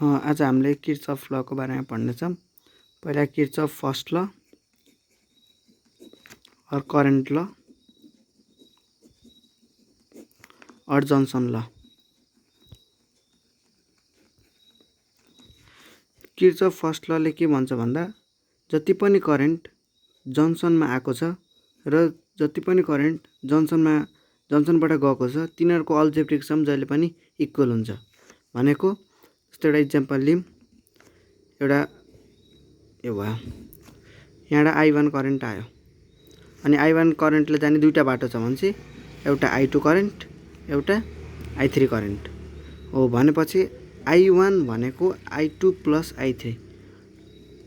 आज हामीले किर्चफ लको बारेमा पढ्नेछौँ। पहिला किर्चफ फर्स्ट ल और करेन्ट ल और जन्सन ल। किर्चफ फर्स्ट लले के भन्छ भन्दा जति पनि करेन्ट जन्सनमा आएको छ र जति पनि करेन्ट जन्सनबाट गएको छ तिनीहरूको अल्जेब्रिक सम जहिले पनि इक्वल हुन्छ भनेको। जस्तो एउटा इक्जाम्पल लिउँ। एउटा यो भयो, यहाँबाट I1 करेन्ट आयो अनि I1 करेन्टले जाने दुईटा बाटो छ भने चाहिँ एउटा I2 करेन्ट एउटा I3 करेन्ट हो भनेपछि I1 भनेको I2 plus I3।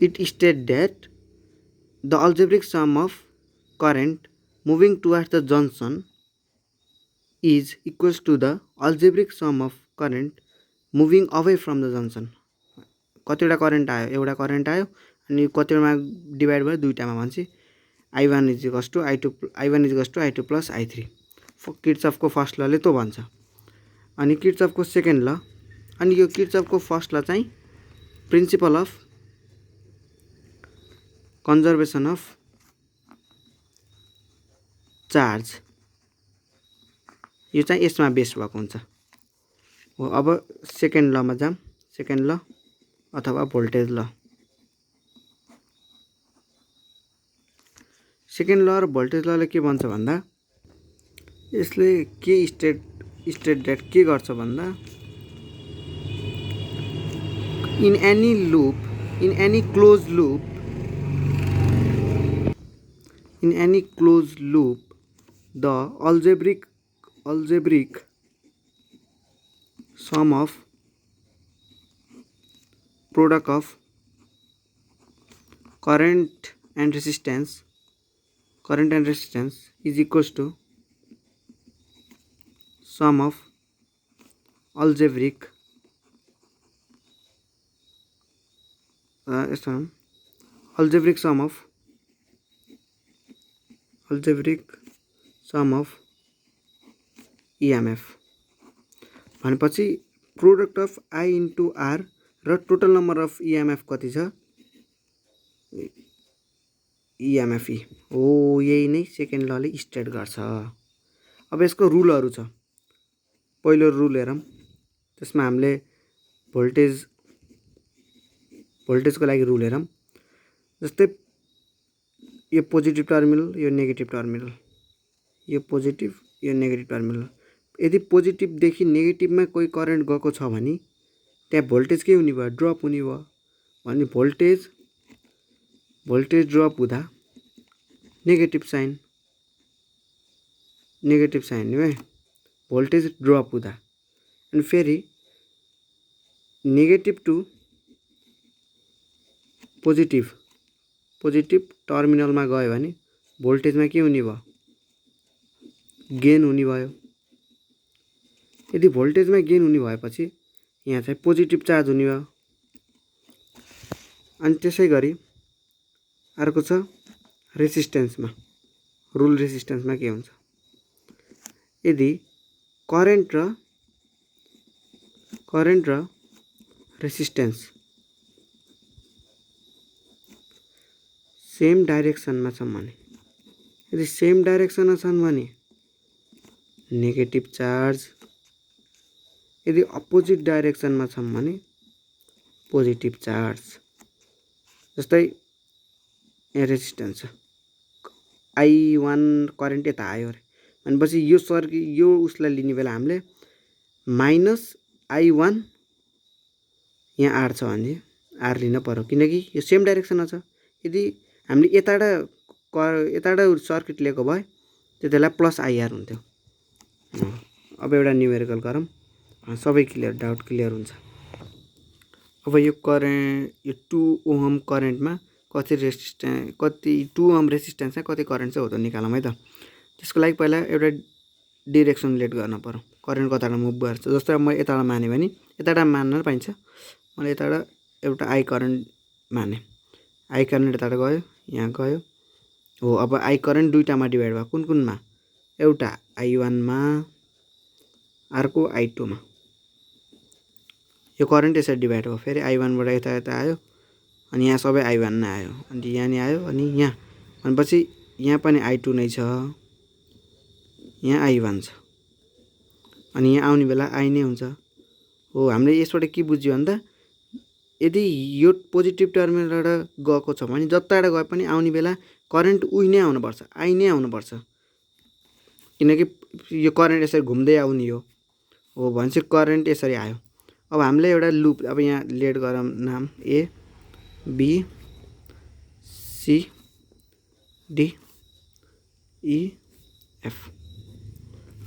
It state that the algebraic sum of current moving towards the junction is equals to the algebraic sum of current moving away from the junction. कतिवटा current आयो, एउटा current आयो अनि कतिवटामा divide भयो दुईटामा भने I1 is equals to I2 plus I3। किर्चफको फर्स्ट लले त्यो भन्छ। अनि किर्चफको सेकेन्ड ल, अनि यो किर्चफको फर्स्ट ल चाहिँ principal of conservation of charge, यो चाहिँ यसमा बेस भएको हुन्छ हो। अब सेकेन्ड लमा जाम। सेकेन्ड ल अथवा भोल्टेज ल। सेकेन्ड ल र भोल्टेज लले के भन्छ भन्दा यसले के स्टेट दैट के गर्छ भन्दा in any close loop the algebraic sum of product of current and resistance is equals to sum of algebraic sum of EMF भनेपछि product of I into R र टोटल नम्बर अफ EMF कति छ EMF हो। यही नै second लले state गर्छ। अब यसको रुलहरू छ। पहिलो रुल हेरौँ। त्यसमा हामीले भोल्टेजको लागि रुल हेरौँ। जस्तै यो पोजिटिभ टर्मिनल, यो नेगेटिभ टर्मिनल, यो पोजिटिभ यो नेगेटिभ टर्मिनल। यदि पोजिटिभदेखि नेगेटिभमा कोही करेन्ट गएको छ भने त्यहाँ भोल्टेज के हुने भयो, ड्रप हुने भयो। भने भोल्टेज ड्रप हुँदा नेगेटिभ साइन है, भोल्टेज ड्रप हुँदा। अनि फेरि नेगेटिभ टु पोजिटिभ टर्मिनलमा गयो भने भोल्टेजमा के हुने भयो, गेन हुने भयो। यदि भोल्टेजमा गेन हुने भएपछि यहाँ चाहिँ पोजिटिभ चार्ज हुने भयो। अनि त्यसै गरी अर्को छ रेसिस्टेन्समा। रुल रेसिस्टेन्समा के हुन्छ, यदि करेन्ट र रेसिस्टेन्स सेम डाइरेक्सनमा छन् भने, यदि सेम डाइरेक्सनमा छन् भने नेगेटिभ चार्ज, यदि अपोजिट डाइरेक्सनमा छन् भने पोजिटिभ चार्ज। जस्तै यहाँ रेसिस्टेन्स छ, I1 करेन्ट यता आयो अरे भनेपछि यो उसलाई लिने बेला हामीले माइनस I1 यहाँ R छ भने R लिन पर्यो किनकि यो सेम डाइरेक्सनमा छ। यदि हामीले यताबाट सर्किट लिएको भए त्यति बेला प्लस IR हुन्थ्यो। अब एउटा न्युमेरिकल गरौँ, सबै डाउट क्लियर हुन्छ। अब यो 2 ओहम करेन्टमा कति 2 ओहम रेसिस्टेन्समा कति करेन्ट चाहिँ हो त निकालौँ है त। त्यसको लागि पहिला एउटा डिरेक्सन लेट गर्न पर्यो, करेन्ट कताबाट मुभ गर्छ। जस्तै अब म यताबाट माने भने यताबाट मान्न पाइन्छ। मैले यताबाट एउटा I करेन्ट माने, I करेन्ट यताबाट गयो, यहाँ गयो हो। अब I करेन्ट दुईटामा डिभाइड भयो, कुनमा, एउटा I1 मा अर्को I2 मा। यो करेन्ट यसरी डिभाइड भयो। फेरि I1 बाट यता यता आयो अनि यहाँ सबै I1 नै आयो अनि यहाँ नि आयो अनि यहाँ भनेपछि यहाँ पनि I2 नै छ, यहाँ I1 छ अनि यहाँ आउने बेला I नै हुन्छ। हो, हामीले यसबाट के बुझ्यो भन्दा यदि यो पोजिटिभ टर्मिनलबाट गएको छ भने जताबाट गए पनि आउने बेला करेन्ट उही नै आउनुपर्छ, I नै आउनुपर्छ, किनकि यो करेन्ट यसरी घुम्दै आउने हो भनेपछि करेन्ट यसरी आयो। अब हामीले एउटा लुप अब यहाँ लेट गरौँ नाम A B C D E F।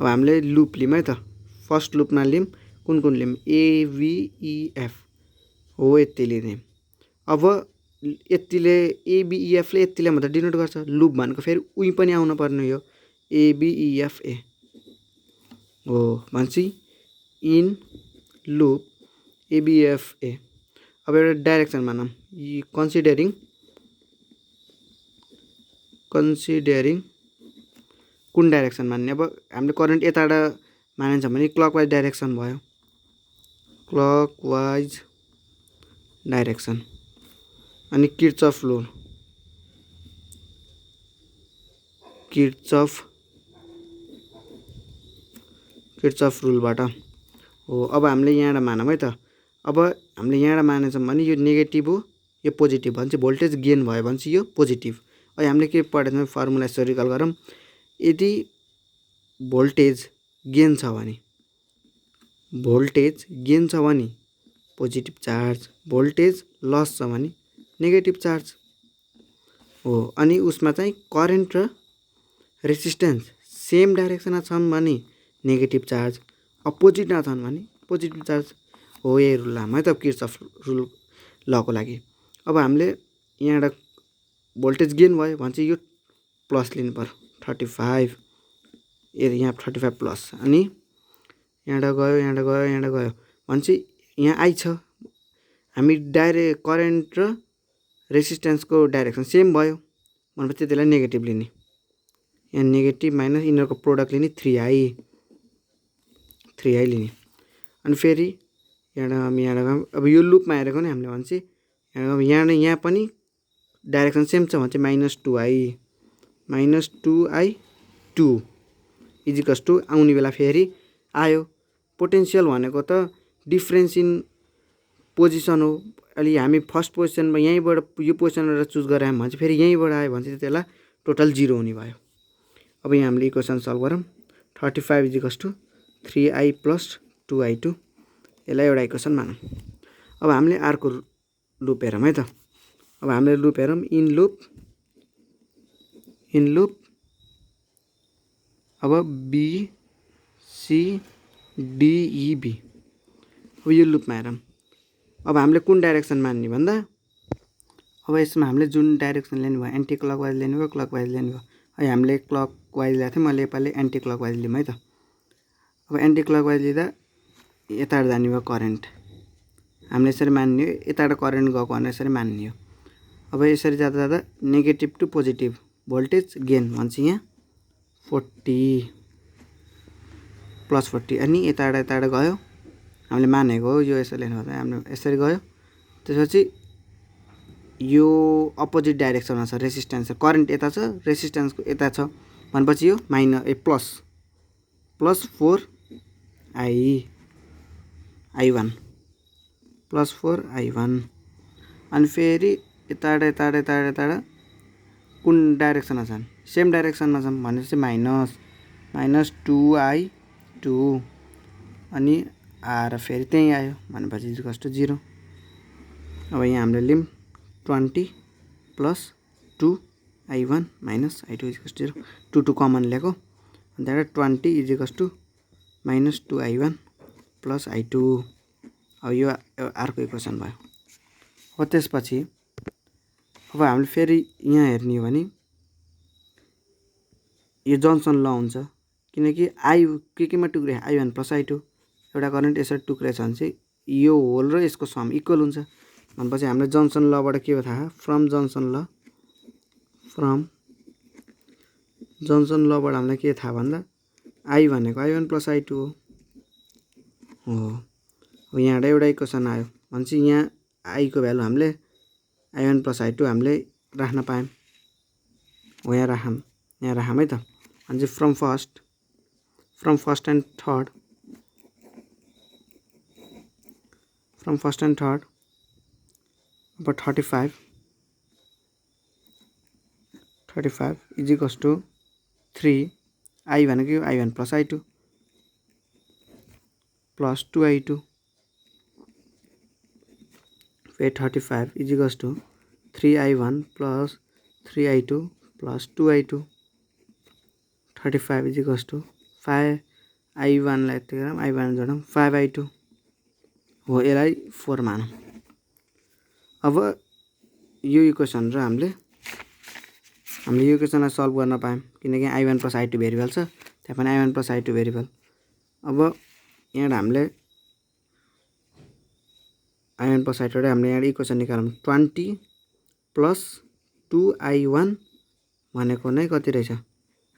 अब हामीले लुप लियौँ है त, फर्स्ट लुपमा लियौँ, कुन लियौँ A B E F हो, यति लिने। अब यतिले A B E F ले यतिले मात्र डिनोट गर्छ, लुप भनेको फेरि उही पनि आउनु पर्ने हो A B E F A हो भनेपछि in loop A B F A। अब एउटा डाइरेक्सन मानौँ, कन्सिडरिङ कुन डाइरेक्सन मान्ने। अब हामीले करेन्ट यताबाट मानिन्छ भने क्लकवाइज डाइरेक्सन भयो, क्लकवाइज डाइरेक्सन अनि किर्चफ रुलबाट हो। अब हामीले यहाँबाट मानौँ है त, अब हामीले यहाँबाट मानेछौँ भने यो नेगेटिभ हो यो पोजिटिभ भने चाहिँ भोल्टेज गेन भयो भने चाहिँ यो पोजिटिभ। अब हामीले के पढेको छौँ फर्मुला यसरी रिकल गरौँ, यदि भोल्टेज गेन छ भने पोजिटिभ चार्ज, भोल्टेज लस छ भने नेगेटिभ चार्ज हो। अनि उसमा चाहिँ करेन्ट र रेसिस्टेन्स सेम डाइरेक्सनमा छन् भने नेगेटिभ चार्ज, अपोजिटमा छन् भने पोजिटिभ चार्ज हो। यही रुल लामो है त किर्चफ रुल लको लागि। अब हामीले यहाँबाट भोल्टेज गेन भयो भने चाहिँ यो प्लस लिनु पर्यो 35, यहाँ 35 प्लस अनि यहाँबाट गयो भने चाहिँ यहाँ I छ। हामी डाइरेक्ट करेन्ट र रेसिस्टेन्सको डाइरेक्सन सेम भयो भनेपछि त्यसलाई नेगेटिभ लिने, यहाँ नेगेटिभ माइनस यिनीहरूको प्रोडक्ट लिने 3I लिने। अनि फेरि यहाँबाट अब यो लुपमा हेरेको नि हामीले भने चाहिँ यहाँ पनि डाइरेक्सन सेम छ भने चाहिँ -2I इजिकल्स टु आउने बेला फेरि आयो। पोटेन्सियल भनेको त डिफ्रेन्स इन पोजिसन हो। अलि हामी फर्स्ट पोजिसनमा यहीँबाट यो पोजिसनबाट चुज गरेर भने चाहिँ फेरि यहीँबाट आयो भने चाहिँ त्यसलाई टोटल 0 हुने भयो। अब यहाँ हामीले इक्वेसन सल्भ गरौँ, 35 इजिकल्स टु 3I + 2I2, यसलाई एउटा इक्वेसन मानौँ। अब हामीले अर्को लुप हेरौँ है त। अब हामीले लुप हेरौँ, इन लुप अब B C D E B। अब यो लुपमा हेरौँ, अब हामीले कुन डाइरेक्सन मान्ने भन्दा अब यसमा हामीले जुन डाइरेक्सन लिने भयो एन्टी क्लकवाइज लिने भयो क्लकवाइज लिने भयो। है हामीले क्लकवाइज ल्याएको थिएँ, मैले योपालि एन्टी क्लकवाइज लिऊँ है त। अब एन्टी क्लकवाइज लिँदा यताबाट जाने भयो करेन्ट, हामीले यसरी मान्ने हो, यताबाट करेन्ट गएको भनेर यसरी मान्ने हो। अब यसरी जाँदा negative to positive voltage gain भन्छ यहाँ 40 +40 अनि यताबाट गयो, हामीले मानेको हो यो यसरी लेख्नु पर्छ, हामीले यसरी गयो। त्यसपछि यो अपोजिट डाइरेक्सनमा छ, रेसिस्टेन्स करेन्ट यता छ रेसिस्टेन्सको यता छ भनेपछि यो +4I1 अनि फेरि यताबाट कुन डाइरेक्सनमा छन् सेम डाइरेक्सनमा छन् भनेपछि -2I2 अनि आएर फेरि त्यहीँ आयो भनेपछि इक्वल्स टु 0। अब यहाँ हामीले लियौँ 20 + 2I1 - I2 equals to 0, 2 common ल्याएको अनि त्यहाँबाट 20 इक्वल्स टु -2I1 + I2। अब यो अर्को इक्वेसन भयो। अब त्यसपछि अब हामीले फेरि यहाँ हेर्ने हो भने यो जन्सन ल हुन्छ, किनकि केमा टुक्रियो I1 + I2, एउटा करेन्ट यसरी टुक्रेछ भने चाहिँ यो होल र यसको सम इक्वल हुन्छ भनेपछि हामीले जन्सन लबाट के हो थाहा, फ्रम जन्सन लबाट हामीलाई के थाहा भन्दा I भनेको I1 + I2 हो। अब यहाँबाट एउटा इक्वेसन आयो भनेपछि यहाँ आईको भ्यालु हामीले I1 + I2 हामीले राख्न पायौँ। हो यहाँ राखौँ है त। अनि चाहिँ फ्रम फर्स्ट एन्ड थर्ड अब 35 इज इक्वल्स टु 3 I भनेको I1 + I2 प्लस 2I2 फेरि 35 is equals to 3I1 + 3I2 + 2I2 35 is equals to 5I1 लाई यति गरौँ I1 जोडौँ 5I2 हो यसलाई 4 मानौँ। अब यो इक्वेसन र हामीले यो इक्वेसनलाई सल्भ गर्न पायौँ किनकि I1 + I2 भेरिएबल छ, त्यहाँ पनि I1 + I2 भेरिएबल। अब यहाँ हामीले I1 + I2 हामीले यहाँ इक्वेसन निकालौँ 20 + 2I1 भनेको नै कति रहेछ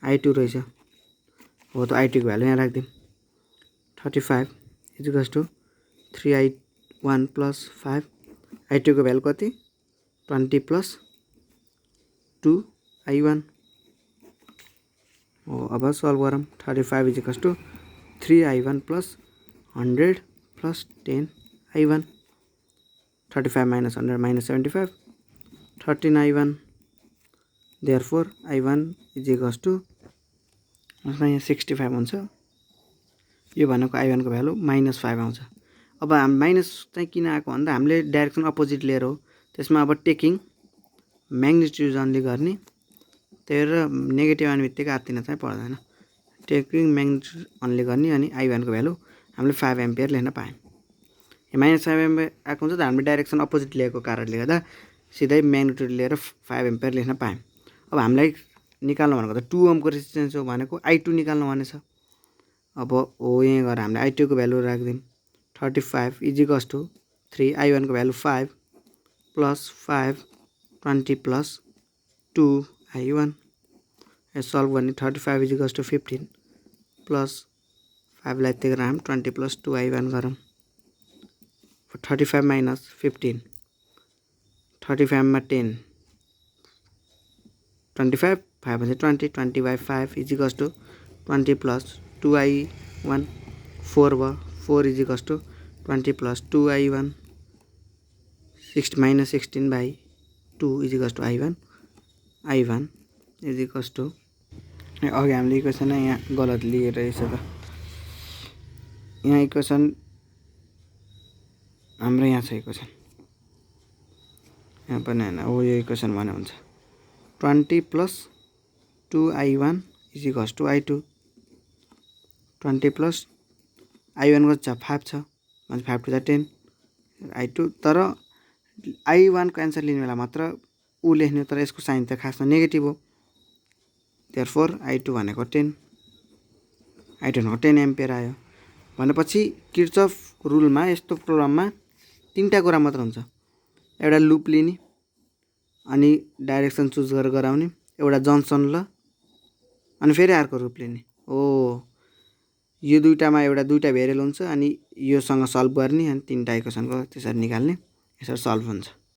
I2 रहेछ। हो त I2 को भ्यालु यहाँ राखिदिउँ 35 is equals to 3I1 + 5 I2 को भ्यालु कति 20 + 2I1 हो। अब सल्भ गरौँ 35 is equals to 3I1 + 100 + 10I1 35 - 100 - 75 13I1 therefore I1 is equals to यहाँ 65 हुन्छ। यो भनेको I1 को भ्यालु -5 आउँछ। अब हामी माइनस चाहिँ किन आएको भन्दा हामीले डाइरेक्सन अपोजिट लिएर हो, त्यसमा अब टेकिङ म्याग्निट्युड अन्ली गर्ने, त्यही भएर नेगेटिभ आउने बित्तिकै आत्तिन चाहिँ पर्दैन। टेकिङ म्याग्निट्युड अन्ली गर्ने अनि I1 को भ्यालु हामीले 5 एम्पियर लेख्न पायौँ। -5 एम्पियर आएको हुन्छ त हामीले डाइरेक्सन अपोजिट लिएको कारणले गर्दा सिधै म्याग्निट्युड लिएर 5 एम्पियर लेख्न पायौँ। अब हामीलाई निकाल्नु भनेको त 2 ओमको रेजिस्टेन्स हो भनेको I2 निकाल्नु भनेछ। अब हो यहाँ गएर हामीले I2 को भ्यालु राखिदिउँ 35 इज इक्वल्स टु 3 I1 को भ्यालु 5 + 5 20 + 2I1 सल्भ गर्ने 35 इज इक्वल्स टु 15 + 5 लाई यति गरौँ 20 + 2I1 गरौँ 35 - 15 35 मा 10 25 5 20 20/5 इज इक्वल्स टु 20 + 2I1 4 भयो 4 is equals to 20 + 2I1 -16/2 is equals to I1 is equals to अघि हामीले इक्वेसन यहाँ गलत लिएर रहेछ त। यहाँ इक्वेसन हाम्रो यहाँ छ इक्वेसन यहाँ पनि हैन हो यो इक्वेसन भने हुन्छ 20 + 2I1 is equals to I2 20 + I1 को 5 छ भने 5 × 10 I2 तर I1 को एन्सर लिने बेला मात्र उ लेख्ने, तर यसको साइन त खासमा नेगेटिभ हो। देयरफोर I2 भनेको 10 भनेको 10 एम्पियर आयो। भनेपछि किर्चफ रुलमा यस्तो प्रोग्राममा तीनटा कुरा मात्र हुन्छ, एउटा लुप लिने अनि डाइरेक्सन चुज गरेर गराउने, एउटा जन्सन ल अनि फेरि अर्को लुप लिने हो। यो दुईटामा दुईटा भेरिएबल हुन्छ अनि योसँग सल्भ गर्ने अनि तीनटा इक्वेसनको त्यसरी निकाल्ने, यसरी सल्भ हुन्छ।